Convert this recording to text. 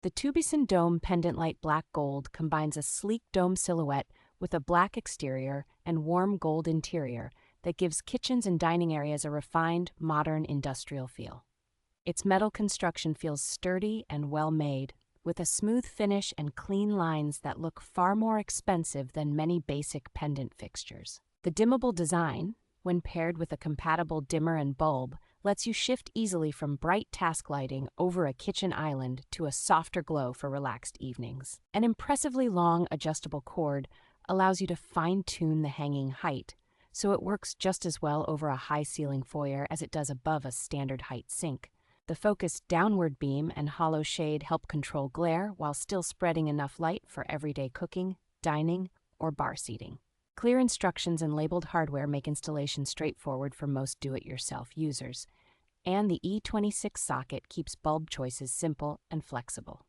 The Tubicen dome pendant light black gold combines a sleek dome silhouette with a black exterior and warm gold interior that gives kitchens and dining areas a refined, modern industrial feel. Its metal construction feels sturdy and well-made, with a smooth finish and clean lines that look far more expensive than many basic pendant fixtures. The dimmable design, when paired with a compatible dimmer and bulb, lets you shift easily from bright task lighting over a kitchen island to a softer glow for relaxed evenings. An impressively long adjustable cord allows you to fine-tune the hanging height, so it works just as well over a high-ceiling foyer as it does above a standard-height sink. The focused downward beam and hollow shade help control glare while still spreading enough light for everyday cooking, dining, or bar seating. Clear instructions and labeled hardware make installation straightforward for most do-it-yourself users, and the E26 socket keeps bulb choices simple and flexible.